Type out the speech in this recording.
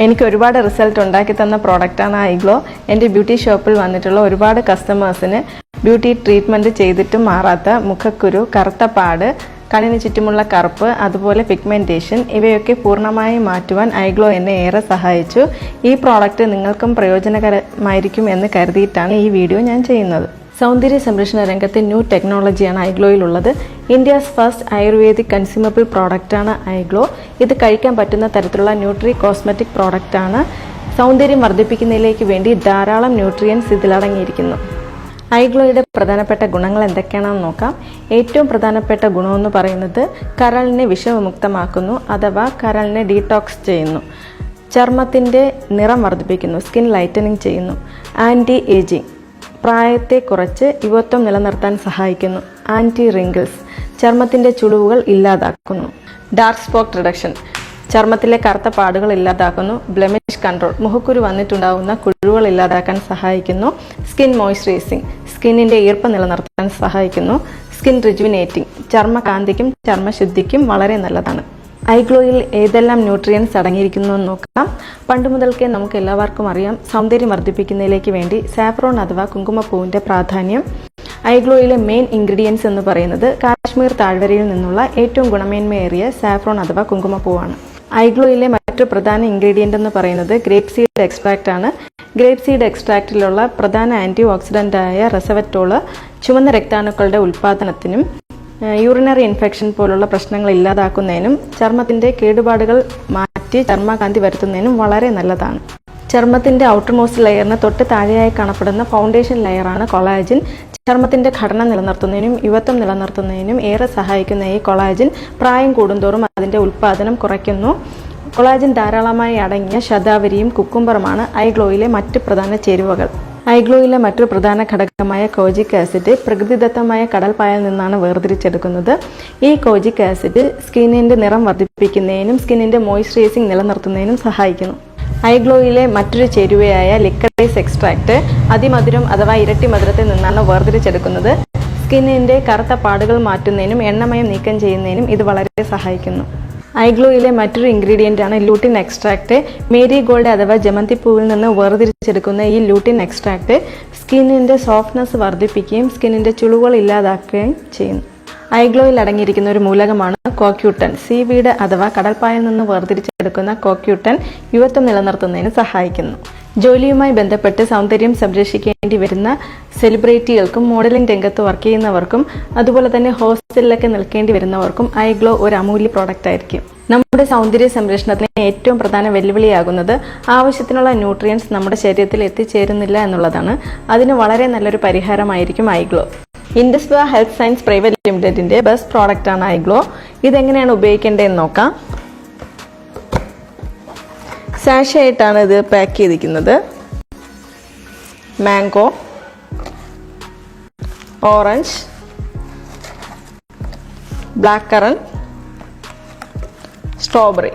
എനിക്ക് ഒരുപാട് റിസൾട്ട് ഉണ്ടാക്കി തന്ന പ്രോഡക്റ്റാണ് ഐഗ്ലോ. എൻ്റെ ബ്യൂട്ടി ഷോപ്പിൽ വന്നിട്ടുള്ള ഒരുപാട് കസ്റ്റമേഴ്സിന് ബ്യൂട്ടി ട്രീറ്റ്മെൻറ്റ് ചെയ്തിട്ടും മാറാത്ത മുഖക്കുരു, കറുത്ത പാട്, കണ്ണിന് ചുറ്റുമുള്ള കറുപ്പ്, അതുപോലെ പിഗ്മെൻറ്റേഷൻ ഇവയൊക്കെ പൂർണ്ണമായി മാറ്റുവാൻ ഐഗ്ലോ എന്നെ ഏറെ സഹായിച്ചു. ഈ പ്രോഡക്റ്റ് നിങ്ങൾക്കും പ്രയോജനകരമായിരിക്കും എന്ന് കരുതിയിട്ടാണ് ഈ വീഡിയോ ഞാൻ ചെയ്യുന്നത്. സൗന്ദര്യ സംരക്ഷണ രംഗത്തെ ന്യൂ ടെക്നോളജിയാണ് ഐഗ്ലോയിലുള്ളത്. ഇന്ത്യസ് ഫസ്റ്റ് ആയുർവേദിക് കൺസ്യൂമബിൾ പ്രോഡക്റ്റാണ് ഐഗ്ലോ. ഇത് കഴിക്കാൻ പറ്റുന്ന തരത്തിലുള്ള ന്യൂട്രി കോസ്മെറ്റിക് പ്രോഡക്റ്റാണ്. സൗന്ദര്യം വർദ്ധിപ്പിക്കുന്നതിലേക്ക് വേണ്ടി ധാരാളം ന്യൂട്രിയൻസ് ഇതിലടങ്ങിയിരിക്കുന്നു. ഐഗ്ലോയുടെ പ്രധാനപ്പെട്ട ഗുണങ്ങൾ എന്തൊക്കെയാണെന്ന് നോക്കാം. ഏറ്റവും പ്രധാനപ്പെട്ട ഗുണമെന്ന് പറയുന്നത് കരളിനെ വിഷവിമുക്തമാക്കുന്നു, അഥവാ കരളിനെ ഡീടോക്സ് ചെയ്യുന്നു. ചർമ്മത്തിൻ്റെ നിറം വർദ്ധിപ്പിക്കുന്നു, സ്കിൻ ലൈറ്റനിങ് ചെയ്യുന്നു. ആൻറ്റി ഏജിങ്, പ്രായത്തെ കുറച്ച് യുവത്വം നിലനിർത്താൻ സഹായിക്കുന്നു. ആൻറ്റി റിങ്കിൾസ്, ചർമ്മത്തിൻ്റെ ചുളിവുകൾ ഇല്ലാതാക്കുന്നു. ഡാർക്ക് സ്പോട്ട് റിഡക്ഷൻ, ചർമ്മത്തിലെ കറുത്ത പാടുകൾ ഇല്ലാതാക്കുന്നു. ബ്ലെമിഷ് കൺട്രോൾ, മുഖക്കുരു വന്നിട്ടുണ്ടാകുന്ന കുഴിവുകൾ ഇല്ലാതാക്കാൻ സഹായിക്കുന്നു. സ്കിൻ മോയ്സ്ചറൈസിങ്, സ്കിന്നിൻ്റെ ഈർപ്പം നിലനിർത്താൻ സഹായിക്കുന്നു. സ്കിൻ റിജുവിനേറ്റിംഗ്, ചർമ്മകാന്തിക്കും ചർമ്മശുദ്ധിക്കും വളരെ നല്ലതാണ്. ഐഗ്ലോയിൽ ഏതെല്ലാം ന്യൂട്രിയൻസ് അടങ്ങിയിരിക്കുന്നു എന്ന് നോക്കാം. പണ്ട് മുതൽക്കേ നമുക്ക് എല്ലാവർക്കും അറിയാം, സൗന്ദര്യം വർദ്ധിപ്പിക്കുന്നതിലേക്ക് വേണ്ടി സാഫ്രോൺ അഥവാ കുങ്കുമപ്പൂവിൻ്റെ പ്രാധാന്യം. ഐഗ്ലോയിലെ മെയിൻ ഇൻഗ്രീഡിയൻസ് എന്ന് പറയുന്നത് കാശ്മീർ താഴ്വരയിൽ നിന്നുള്ള ഏറ്റവും ഗുണമേന്മയേറിയ സാഫ്രോൺ അഥവാ കുങ്കുമപ്പൂവാണ്. ഐഗ്ലോയിലെ മറ്റൊരു പ്രധാന ഇൻഗ്രീഡിയൻ്റ് എന്ന് പറയുന്നത് ഗ്രേപ്പ് സീഡ് എക്സ്ട്രാക്റ്റ് ആണ്. ഗ്രേപ്പ് സീഡ് എക്സ്ട്രാക്റ്റിലുള്ള പ്രധാന ആൻറ്റി ഓക്സിഡൻ്റായ റെസവറ്റോള് ചുവന്ന രക്താണുക്കളുടെ ഉൽപ്പാദനത്തിനും യൂറിനറി ഇൻഫെക്ഷൻ പോലുള്ള പ്രശ്നങ്ങൾ ഇല്ലാതാക്കുന്നതിനും ചർമ്മത്തിൻ്റെ കേടുപാടുകൾ മാറ്റി ചർമ്മകാന്തി വരുത്തുന്നതിനും വളരെ നല്ലതാണ്. ചർമ്മത്തിൻ്റെ ഔട്ടർ മോസ്റ്റ് ലെയറിന് തൊട്ട് താഴെയായി കാണപ്പെടുന്ന ഫൗണ്ടേഷൻ ലെയറാണ് കൊളാജൻ. ചർമ്മത്തിൻ്റെ ഘടന നിലനിർത്തുന്നതിനും യുവത്വം നിലനിർത്തുന്നതിനും ഏറെ സഹായിക്കുന്ന ഈ കൊളാജൻ പ്രായം കൂടുന്തോറും അതിൻ്റെ ഉൽപ്പാദനം കുറയ്ക്കുന്നു. കൊളാജൻ ധാരാളമായി അടങ്ങിയ ശതാവരിയും കുക്കുംബറുമാണ് ഐഗ്ലോയിലെ മറ്റ് പ്രധാന ചേരുവകൾ. ഐഗ്ലോയിലെ മറ്റൊരു പ്രധാന ഘടകമായ കോജിക് ആസിഡ് പ്രകൃതിദത്തമായ കടൽപ്പായൽ നിന്നാണ് വേർതിരിച്ചെടുക്കുന്നത്. ഈ കോജിക് ആസിഡ് സ്കിന്നിൻ്റെ നിറം വർദ്ധിപ്പിക്കുന്നതിനും സ്കിന്നിൻ്റെ മോയ്സ്ചറൈസിങ് നിലനിർത്തുന്നതിനും സഹായിക്കുന്നു. ഐഗ്ലോയിലെ മറ്റൊരു ചേരുവയായ ലിക്കറൈസ് എക്സ്ട്രാക്റ്റ് അതിമധുരം അഥവാ ഇരട്ടി മധുരത്തിൽ നിന്നാണ് വേർതിരിച്ചെടുക്കുന്നത്. സ്കിന്നിൻ്റെ കറുത്ത പാടുകൾ മാറ്റുന്നതിനും എണ്ണമയം നീക്കം ചെയ്യുന്നതിനും ഇത് വളരെ സഹായിക്കുന്നു. ഐഗ്ലോയിലെ മറ്റൊരു ഇൻഗ്രീഡിയൻ്റ് ആണ് ലൂട്ടിൻ എക്സ്ട്രാക്റ്റ്. മേരി ഗോൾഡ് അഥവാ ജമന്തിപ്പൂവിൽ നിന്ന് വേർതിരിച്ചെടുക്കുന്ന ഈ ലൂട്ടിൻ എക്സ്ട്രാക്റ്റ് സ്കിന്നിൻ്റെ സോഫ്റ്റ്നെസ് വർദ്ധിപ്പിക്കുകയും സ്കിന്നിൻ്റെ ചുളിവുകൾ ഇല്ലാതാക്കുകയും ചെയ്യുന്നു. ഐഗ്ലോയിൽ അടങ്ങിയിരിക്കുന്ന ഒരു മൂലകമാണ് കോക്യൂട്ടൻ. സീവീഡ് അഥവാ കടൽപ്പായൽ നിന്ന് വേർതിരിച്ചെടുക്കുന്ന കോക്യൂട്ടൻ യുവത്വം നിലനിർത്തുന്നതിന് സഹായിക്കുന്നു. ജോലിയുമായി ബന്ധപ്പെട്ട് സൗന്ദര്യം സംരക്ഷിക്കേണ്ടി വരുന്ന സെലിബ്രിറ്റികൾക്കും മോഡലിംഗ് രംഗത്ത് വർക്ക് ചെയ്യുന്നവർക്കും അതുപോലെ തന്നെ ഹോസ്റ്റലിലൊക്കെ നിൽക്കേണ്ടി വരുന്നവർക്കും ഐഗ്ലോ ഒരു അമൂല്യ പ്രോഡക്റ്റ് ആയിരിക്കും. നമ്മുടെ സൗന്ദര്യ സംരക്ഷണത്തിന് ഏറ്റവും പ്രധാന വെല്ലുവിളിയാകുന്നത് ആവശ്യത്തിനുള്ള ന്യൂട്രിയൻസ് നമ്മുടെ ശരീരത്തിൽ എത്തിച്ചേരുന്നില്ല എന്നുള്ളതാണ്. അതിന് വളരെ നല്ലൊരു പരിഹാരമായിരിക്കും iGlow. Indusva health science private ലിമിറ്റഡിൻ്റെ ബെസ്റ്റ് പ്രോഡക്റ്റാണ് ഐഗ്ലോ. ഇതെങ്ങനെയാണ് ഉപയോഗിക്കേണ്ടതെന്ന് നോക്കാം. സാഷയായിട്ടാണ് ഇത് പാക്ക് ചെയ്തിരിക്കുന്നത്. Mango, orange, black currant, strawberry.